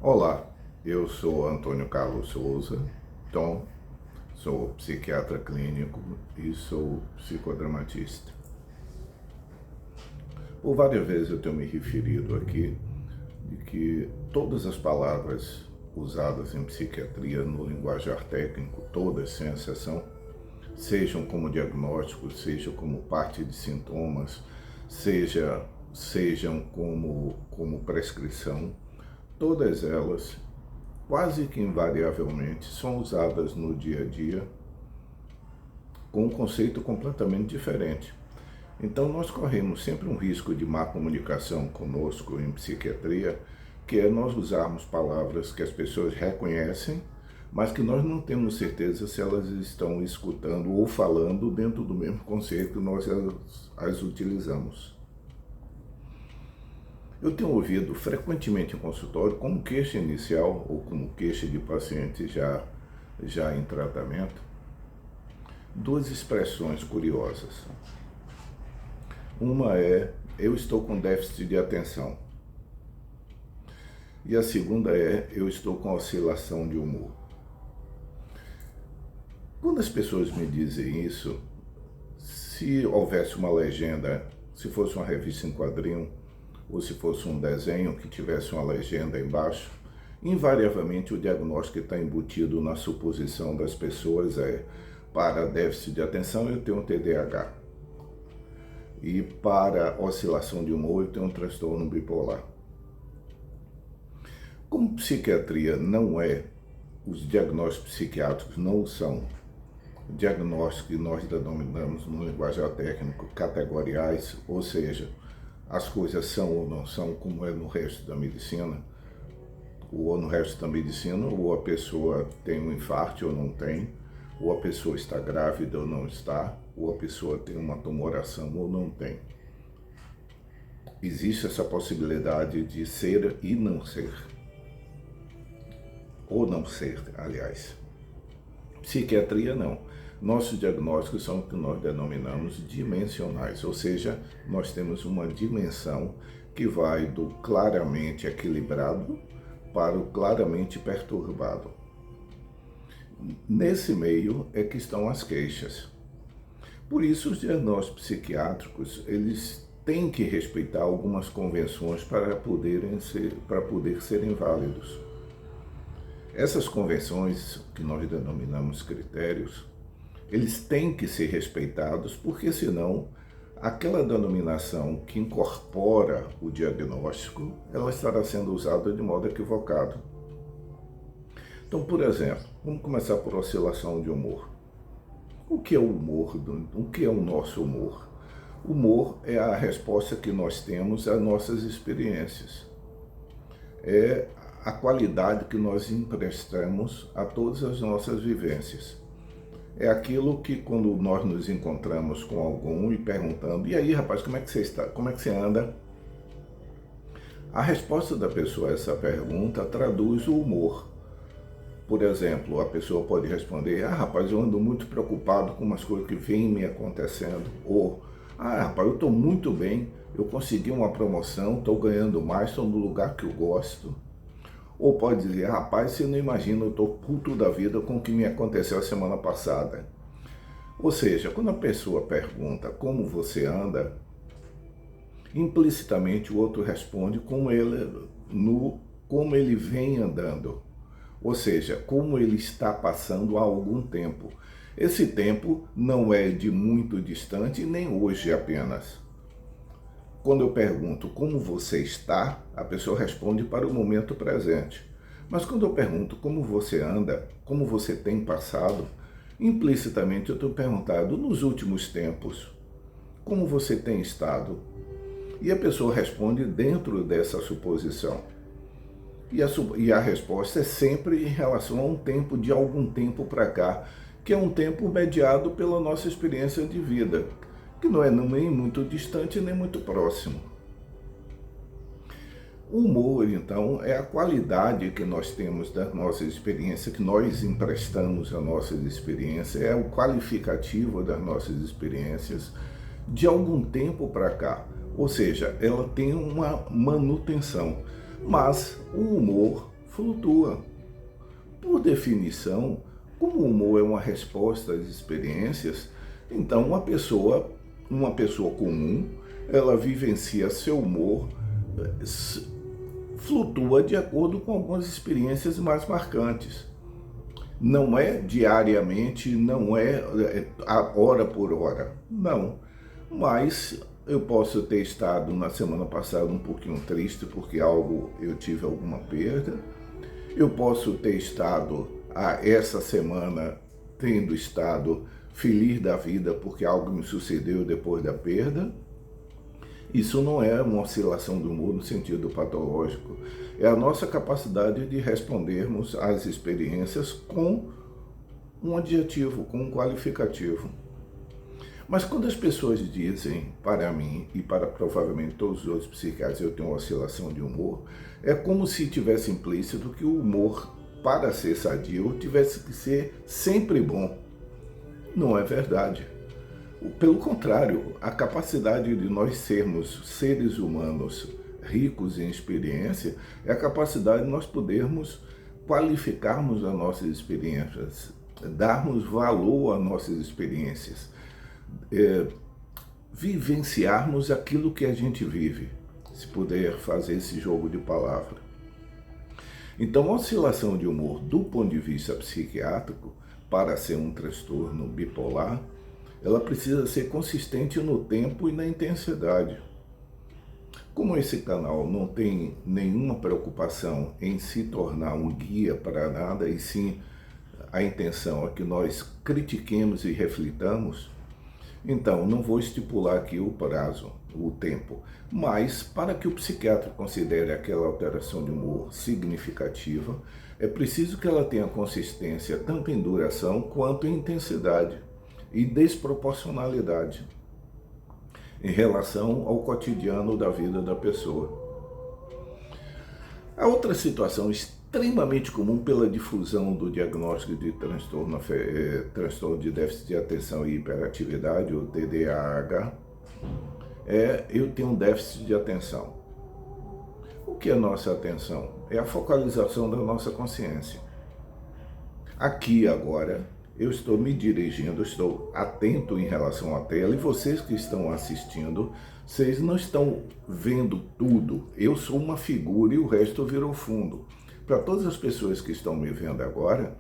Olá, eu sou Antônio Carlos Souza, Tom, sou psiquiatra clínico e sou psicodramatista. Por várias vezes eu tenho me referido aqui de que todas as palavras usadas em psiquiatria no linguajar técnico, todas sem exceção, sejam como diagnóstico, sejam como parte de sintomas, sejam como prescrição, todas elas quase que invariavelmente são usadas no dia a dia com um conceito completamente diferente. Então nós corremos sempre um risco de má comunicação conosco em psiquiatria, que é nós usarmos palavras que as pessoas reconhecem, mas que nós não temos certeza se elas estão escutando ou falando dentro do mesmo conceito que nós as utilizamos. Eu tenho ouvido frequentemente em consultório, como queixa inicial ou como queixa de paciente já em tratamento, duas expressões curiosas. Uma é, eu estou com déficit de atenção. E a segunda é, eu estou com oscilação de humor. Quando as pessoas me dizem isso, se houvesse uma legenda, se fosse uma revista em quadrinho, ou se fosse um desenho que tivesse uma legenda embaixo, invariavelmente o diagnóstico que está embutido na suposição das pessoas é: para déficit de atenção eu tenho um TDAH, e para oscilação de humor eu tenho um transtorno bipolar. Como psiquiatria não é, os diagnósticos psiquiátricos não são diagnósticos que nós denominamos no linguajar técnico categoriais, ou seja, as coisas são ou não são como é no resto da medicina, ou no resto da medicina, ou a pessoa tem um infarto ou não tem, ou a pessoa está grávida ou não está, ou a pessoa tem uma tumoração ou não tem. Existe essa possibilidade de ser e não ser. Ou não ser, aliás. Psiquiatria não. Nossos diagnósticos são o que nós denominamos dimensionais, ou seja, nós temos uma dimensão que vai do claramente equilibrado para o claramente perturbado. Nesse meio é que estão as queixas. Por isso, os diagnósticos psiquiátricos, eles têm que respeitar algumas convenções para poder serem válidos. Essas convenções, que nós denominamos critérios, eles têm que ser respeitados, porque senão aquela denominação que incorpora o diagnóstico, ela estará sendo usada de modo equivocado. Então, por exemplo, vamos começar por oscilação de humor. O que é o humor? O que é o nosso humor? O humor é a resposta que nós temos às nossas experiências. É a qualidade que nós emprestamos a todas as nossas vivências. É aquilo que quando nós nos encontramos com algum e perguntando: e aí, rapaz, como é que você está? Como é que você anda? A resposta da pessoa a essa pergunta traduz o humor. Por exemplo, a pessoa pode responder: ah, rapaz, eu ando muito preocupado com umas coisas que vêm me acontecendo. Ou: ah, rapaz, eu estou muito bem, eu consegui uma promoção, estou ganhando mais, estou no lugar que eu gosto. Ou pode dizer: rapaz, você não imagina, eu estou puto da vida com o que me aconteceu a semana passada. Ou seja, quando a pessoa pergunta como você anda, implicitamente o outro responde como ele vem andando. Ou seja, como ele está passando há algum tempo. Esse tempo não é de muito distante, nem hoje apenas. Quando eu pergunto como você está, a pessoa responde para o momento presente. Mas quando eu pergunto como você anda, como você tem passado, implicitamente eu estou perguntando nos últimos tempos, como você tem estado? E a pessoa responde dentro dessa suposição. E a resposta é sempre em relação a um tempo de algum tempo para cá, que é um tempo mediado pela nossa experiência de vida, que não é nem muito distante nem muito próximo. O humor, então, é a qualidade que nós temos da nossa experiência, que nós emprestamos à nossa experiência, é o qualificativo das nossas experiências de algum tempo para cá. Ou seja, ela tem uma manutenção. Mas o humor flutua. Por definição, como o humor é uma resposta às experiências, então uma pessoa comum, ela vivencia seu humor, flutua de acordo com algumas experiências mais marcantes. Não é diariamente, não é hora por hora, não. Mas eu posso ter estado na semana passada um pouquinho triste porque eu tive alguma perda. Eu posso ter estado essa semana tendo estado feliz da vida porque algo me sucedeu depois da perda. Isso não é uma oscilação do humor no sentido patológico. É a nossa capacidade de respondermos às experiências com um adjetivo, com um qualificativo. Mas quando as pessoas dizem para mim e para provavelmente todos os outros psiquiatras eu tenho uma oscilação de humor, é como se tivesse implícito que o humor, para ser sadio, tivesse que ser sempre bom. Não é verdade. Pelo contrário, a capacidade de nós sermos seres humanos ricos em experiência é a capacidade de nós podermos qualificarmos as nossas experiências, darmos valor às nossas experiências, vivenciarmos aquilo que a gente vive, se puder fazer esse jogo de palavra. Então, a oscilação de humor, do ponto de vista psiquiátrico, para ser um transtorno bipolar, ela precisa ser consistente no tempo e na intensidade. Como esse canal não tem nenhuma preocupação em se tornar um guia para nada, e sim a intenção é que nós critiquemos e reflitamos, então não vou estipular aqui o prazo, o tempo, mas para que o psiquiatra considere aquela alteração de humor significativa, é preciso que ela tenha consistência tanto em duração quanto em intensidade e desproporcionalidade em relação ao cotidiano da vida da pessoa. A outra situação extremamente comum pela difusão do diagnóstico de transtorno de déficit de atenção e hiperatividade, o TDAH, eu tenho um déficit de atenção. O que é nossa atenção? É a focalização da nossa consciência. Aqui agora, eu estou me dirigindo, estou atento em relação à tela, e vocês que estão assistindo, vocês não estão vendo tudo. Eu sou uma figura e o resto virou fundo. Para todas as pessoas que estão me vendo agora,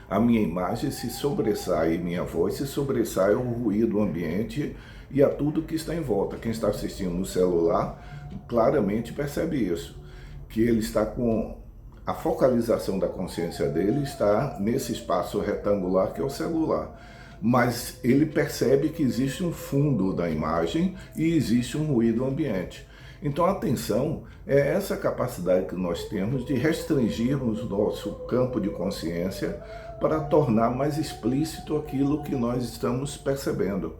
a minha imagem se sobressai, minha voz se sobressai ao ruído ambiente e a tudo que está em volta. Quem está assistindo no celular claramente percebe isso, que ele está com a focalização da consciência dele está nesse espaço retangular que é o celular. Mas ele percebe que existe um fundo da imagem e existe um ruído ambiente. Então a atenção é essa capacidade que nós temos de restringirmos nosso campo de consciência para tornar mais explícito aquilo que nós estamos percebendo,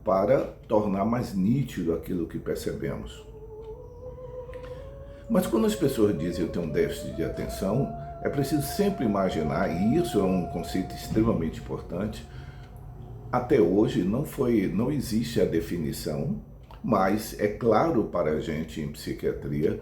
para tornar mais nítido aquilo que percebemos. Mas quando as pessoas dizem eu tenho um déficit de atenção, é preciso sempre imaginar, e isso é um conceito extremamente importante, até hoje não existe a definição, mas é claro para a gente em psiquiatria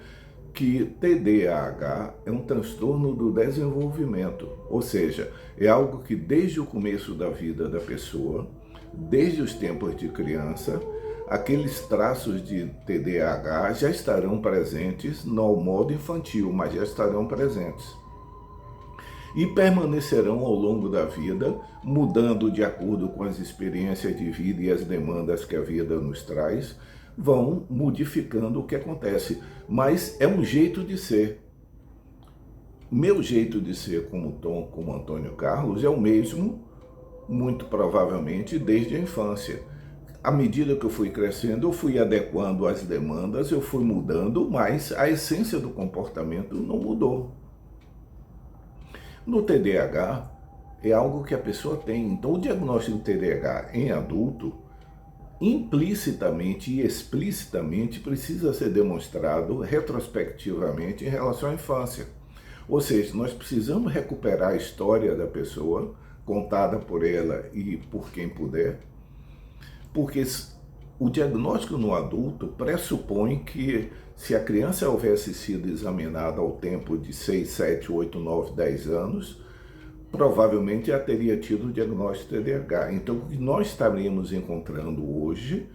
que TDAH é um transtorno do desenvolvimento, ou seja, é algo que desde o começo da vida da pessoa, desde os tempos de criança, aqueles traços de TDAH já estarão presentes no modo infantil, mas já estarão presentes. E permanecerão ao longo da vida, mudando de acordo com as experiências de vida e as demandas que a vida nos traz, vão modificando o que acontece. Mas é um jeito de ser. Meu jeito de ser como Tom, como Antônio Carlos, é o mesmo, muito provavelmente, desde a infância. À medida que eu fui crescendo, eu fui adequando às demandas, eu fui mudando, mas a essência do comportamento não mudou. No TDAH, é algo que a pessoa tem. Então, o diagnóstico do TDAH em adulto, implicitamente e explicitamente, precisa ser demonstrado retrospectivamente em relação à infância. Ou seja, nós precisamos recuperar a história da pessoa, contada por ela e por quem puder, porque O diagnóstico no adulto pressupõe que, se a criança houvesse sido examinada ao tempo de 6, 7, 8, 9, 10 anos, provavelmente já teria tido o diagnóstico de TDAH. Então, o que nós estaríamos encontrando hoje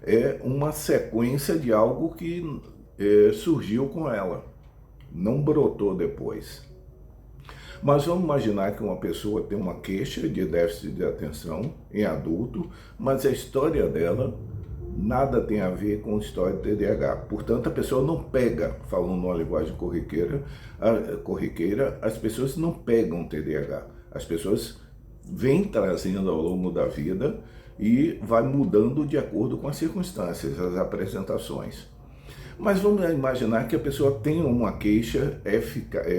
é uma sequência de algo que surgiu com ela, não brotou depois. Mas vamos imaginar que uma pessoa tem uma queixa de déficit de atenção em adulto, mas a história dela nada tem a ver com a história de TDAH. Portanto, a pessoa não pega, falando numa linguagem corriqueira, as pessoas não pegam TDAH. As pessoas vêm trazendo ao longo da vida e vai mudando de acordo com as circunstâncias, as apresentações. Mas vamos imaginar que a pessoa tem uma queixa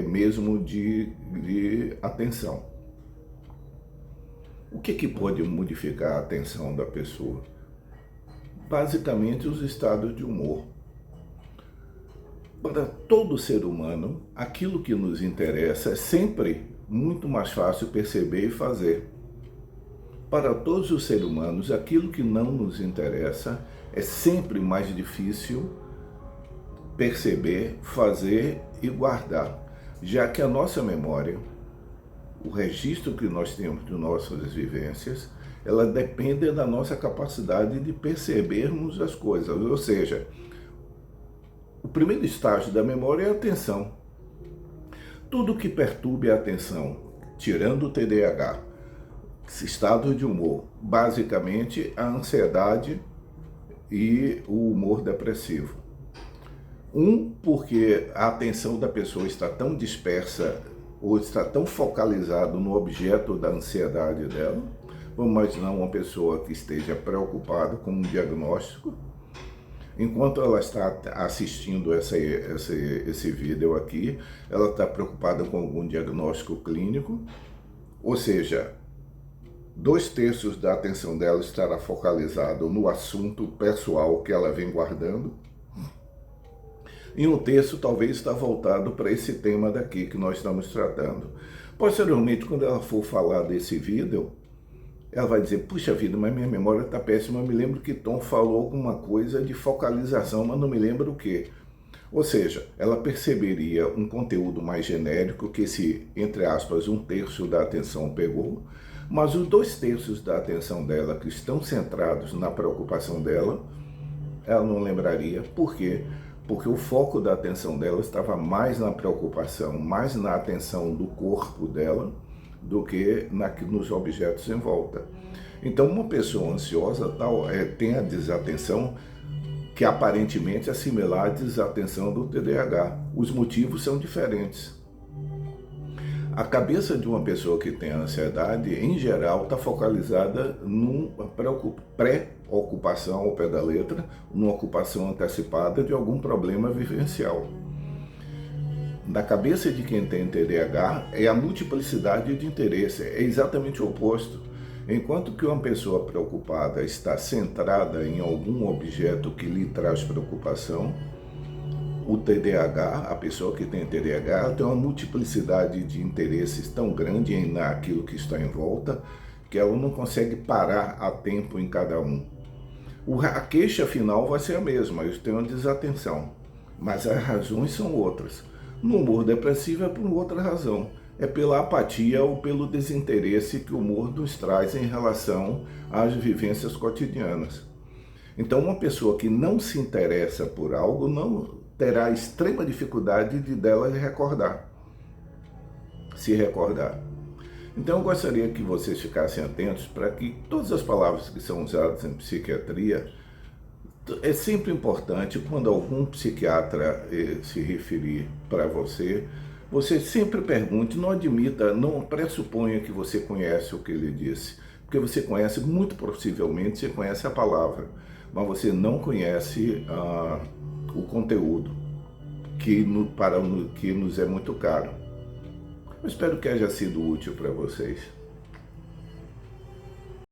mesmo de atenção. O que pode modificar a atenção da pessoa? Basicamente, os estados de humor. Para todo ser humano, aquilo que nos interessa é sempre muito mais fácil perceber e fazer. Para todos os seres humanos, aquilo que não nos interessa é sempre mais difícil perceber, fazer e guardar, já que a nossa memória, o registro que nós temos de nossas vivências, ela depende da nossa capacidade de percebermos as coisas. Ou seja, o primeiro estágio da memória é a atenção. Tudo que perturbe a atenção, tirando o TDAH, esse estado de humor, basicamente a ansiedade e o humor depressivo. Porque a atenção da pessoa está tão dispersa ou está tão focalizado no objeto da ansiedade dela. Vamos imaginar uma pessoa que esteja preocupada com um diagnóstico. Enquanto ela está assistindo esse vídeo aqui, ela está preocupada com algum diagnóstico clínico, ou seja, 2/3 da atenção dela estará focalizado no assunto pessoal que ela vem guardando, e 1/3 talvez está voltado para esse tema daqui que nós estamos tratando. Posteriormente, quando ela for falar desse vídeo, ela vai dizer, puxa vida, mas minha memória está péssima, eu me lembro que Tom falou alguma coisa de focalização, mas não me lembro o quê. Ou seja, ela perceberia um conteúdo mais genérico que esse, entre aspas, 1/3 da atenção pegou, mas os 2/3 da atenção dela que estão centrados na preocupação dela, ela não lembraria. Por quê? Porque o foco da atenção dela estava mais na preocupação, mais na atenção do corpo dela, do que nos objetos em volta. Então, uma pessoa ansiosa tem a desatenção que aparentemente é similar à desatenção do TDAH. Os motivos são diferentes. A cabeça de uma pessoa que tem ansiedade, em geral, está focalizada numa pré-ocupação ao pé da letra, numa ocupação antecipada de algum problema vivencial. Na cabeça de quem tem TDAH é a multiplicidade de interesse, é exatamente o oposto. Enquanto que uma pessoa preocupada está centrada em algum objeto que lhe traz preocupação, o TDAH, a pessoa que tem TDAH, tem uma multiplicidade de interesses tão grande naquilo que está em volta, que ela não consegue parar a tempo em cada um. A queixa final vai ser a mesma, eu tenho uma desatenção, mas as razões são outras. No humor depressivo é por outra razão, é pela apatia ou pelo desinteresse que o humor nos traz em relação às vivências cotidianas. Então, uma pessoa que não se interessa por algo não terá extrema dificuldade dela se recordar. Então, eu gostaria que vocês ficassem atentos para que todas as palavras que são usadas em psiquiatria, é sempre importante, quando algum psiquiatra se referir para você, você sempre pergunte, não admita, não pressuponha que você conhece o que ele disse, porque você conhece, muito possivelmente, você conhece a palavra, mas você não conhece o conteúdo, que nos é muito caro. Eu espero que haja sido útil para vocês.